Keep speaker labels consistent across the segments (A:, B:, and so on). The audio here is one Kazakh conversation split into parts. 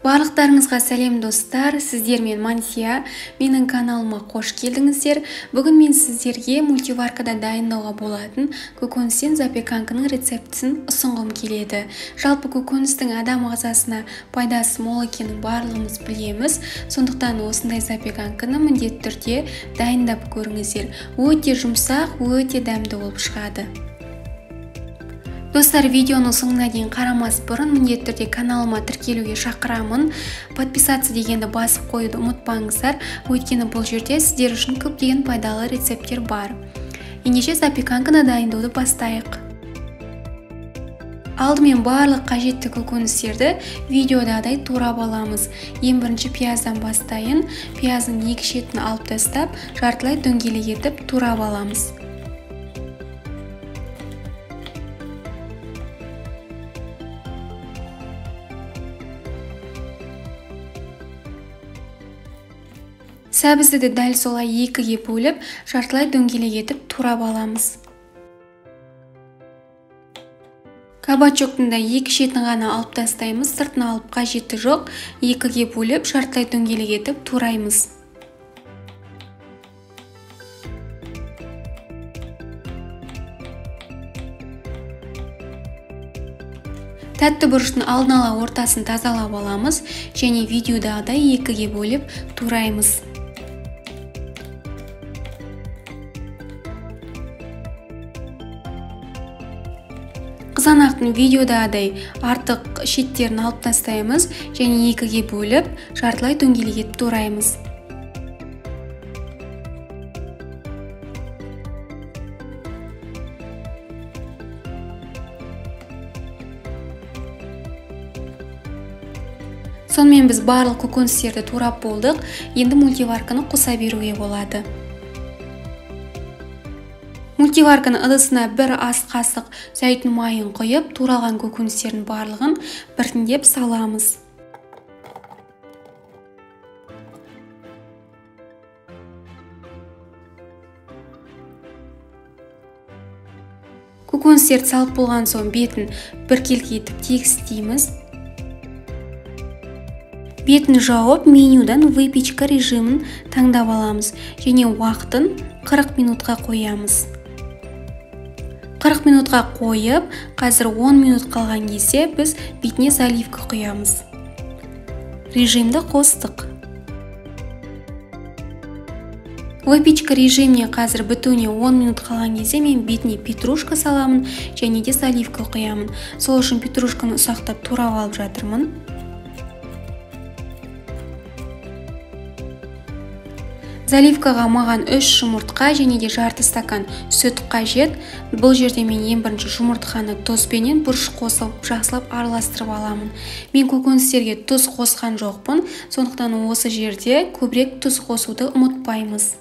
A: Барлықтарыңызға сәлем достар, сіздер мен Мансия, менің каналыма қош келдіңіздер. Бүгін мен сіздерге мультиваркада дайындауға болатын көкөністен запеканканың рецептісін ұсынғым келеді. Жалпы көкөністің адам ағзасына пайдасы мол екенін барлығымыз білеміз. Сондықтан осындай запеканканы міндетті түрде дайындап көріңіздер. Өте жұмсақ, өте дәмді болып шығады. Достар, видеоның соңына дейін қарамас бұрын міндетті түрде каналыма тіркелуге шақырамын. Подписаться дегенді басып қоюды ұмытпаңыздар, өйткені бұл жерде сіздер үшін көптеген пайдалы рецепттер бар. Ендеше запеканканы дайындауды бастайық. Алдымен барлық қажетті көкөністерді видеодағыдай турап аламыз. Ең бірінші пияздан бастайын. Пияздың екі шетін алып тастап, жартылай дөңгелек етіп турап аламыз. Сәбізді де дәл солай екіге бөліп, жартылай дөңгелек етіп турап аламыз. Кабачоктың да екі шетін ғана алып тастаймыз, сыртына алып қажеті жоқ, екіге бөліп, жартылай дөңгелек етіп тураймыз. Тәтті бұрыштың алдын ала ортасын тазалап аламыз және видеодағыдай екіге бөліп тураймыз. Қызанақтың видеодағыдай артық шеттерін алып тастаймыз және екіге бөліп, жартылай дөңгелек етіп тураймыз. Сонымен біз барлық көкөністерді турап болдық, енді мультиварканы қоса беруге болады. Мультиварканы ыдысына бір ас қасық зәйтүн майын құйып, туралған көкөністердің барлығын біртіндеп саламыз. Көкөністерді салып болған соң бетін біркелкі етіп тегістейміз. Бетін жауып, менюдан выпечка режимін таңдап аламыз және уақытын 40 минутқа қоямыз. 40 минутқа қойып, қазір 10 минут қалған кезде біз бетіне заливка құямыз. Режимді қостық. Выпечка режиміне қазір бітуіне 10 минут қалған кезде мен бетіне петрушка саламын және де заливка құямын. Сол үшін петрушканы ұсақтап турап алып жатырмын. Заливкаға маған 3 жұмыртқа және де жарты стакан сүт қажет. Бұл жерде мен ең бірінші жұмыртқаны тұзбенен бұрыш қосып, жақсылап араластырып аламын. Мен көкөністерге тұз қосқан жоқпын, сондықтан осы жерде көбірек тұз қосуды ұмытпаймыз.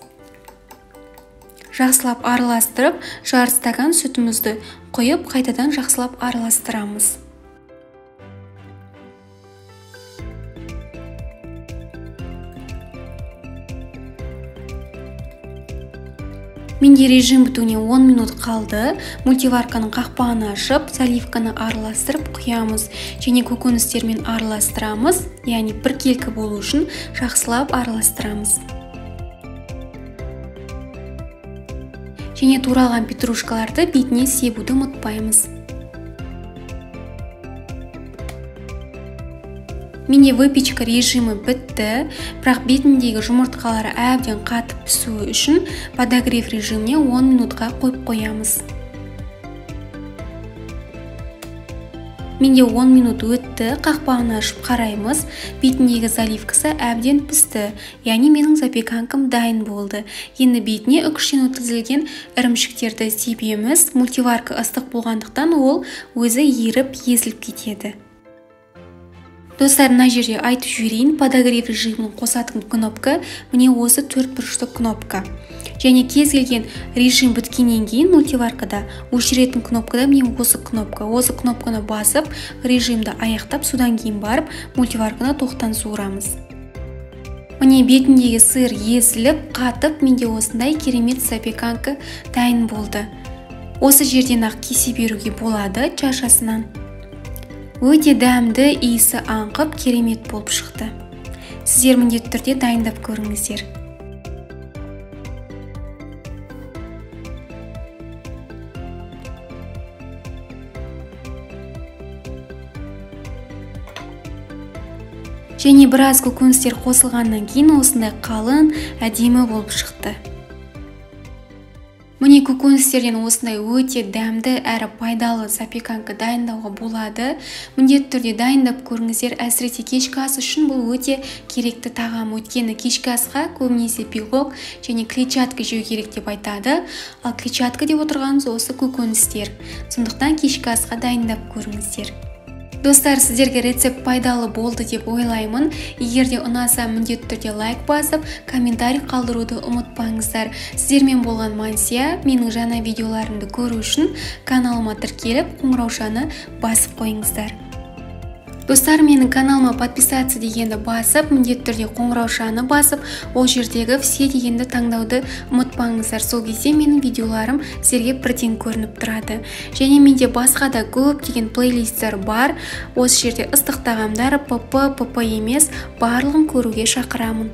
A: Жақсылап араластырып, жарты стакан сүтімізді құйып, қайтадан жақсылап араластырамыз. Менде режим бітуіне 10 минут қалды. Мультиварканың қақпағын ашып, заливканы араластырып құямыз және көкөністермен араластырамыз, яғни біркелкі болу үшін жақсылап араластырамыз. Және туралған петрушкаларды бетіне себуді ұмытпаймыз. Менде выпечка режимі бітті, бірақ бетіндегі жұмыртқалары әбден қатып пісуі үшін подогрев режиміне 10 минутқа қойып қоямыз. Менде 10 минут өтті, қақпағын ашып қараймыз, бетіндегі заливкасы әбден пісті, яғни менің запеканкам дайын болды. Енді бетіне үкіштен өткізілген ірімшіктерді себеміз. Мультиварка ыстық болғандықтан ол өзі еріп, езіліп кетеді. Достар, мына жерде айтып жіберейін, подогрев режимін қосатын кнопка міне осы 4 бұрышты кнопка. Және кез келген режим біткеннен кейін мультиваркада өшіретін кнопкада міне осы кнопка. Осы кнопканы басып, режимді аяқтап, содан кейін барып, мультиварканы тоқтан суырамыз. Міне бетіндегі сыр езіліп, қатып, менде осындай керемет запеканка дайын болды. Осы жерден ақ кесе беруге болады чашасынан. Өте дәмді, иісі аңқып, керемет болып шықты. Сіздер міндетті түрде дайындап көріңіздер. Және біраз көкөністер қосылғаннан кейін осындай қалың, әдемі болып шықты. Міне көкөністерден осындай өте дәмді әрі пайдалы запеканка дайындауға болады. Міндетті түрде дайындап көріңіздер. Әсіресе кешкі ас үшін бұл өте керекті тағам. Өйткені кешкі асқа көбінесе белок және клетчатка жеу керек деп айтады. Ал клетчатка деп отырғанымыз осы көкөністер. Сондықтан кешкі асқа дайындап көріңіздер. Достар, сіздерге рецепт пайдалы болды деп ойлаймын. Егер де ұнаса, міндетті түрде лайк басып, комментарий қалдыруды ұмытпаңыздар. Сіздермен болған Мансия. Менің жаңа видеоларымды көру үшін каналыма тіркеліп, қоңыраушаны басып қойыңыздар. Достар, менің каналыма подписаться дегенді басып, міндетті түрде қоңыраушаны басып, ол жердегі все дегенді таңдауды ұмытпаңыздар. Сол кезде менің видеоларым сіздерге бірден көрініп тұрады. Және менде басқа да көп деген плейлисттер бар. Осы жерде ыстық тағамдар, ПП емес, барлығын көруге шақырамын.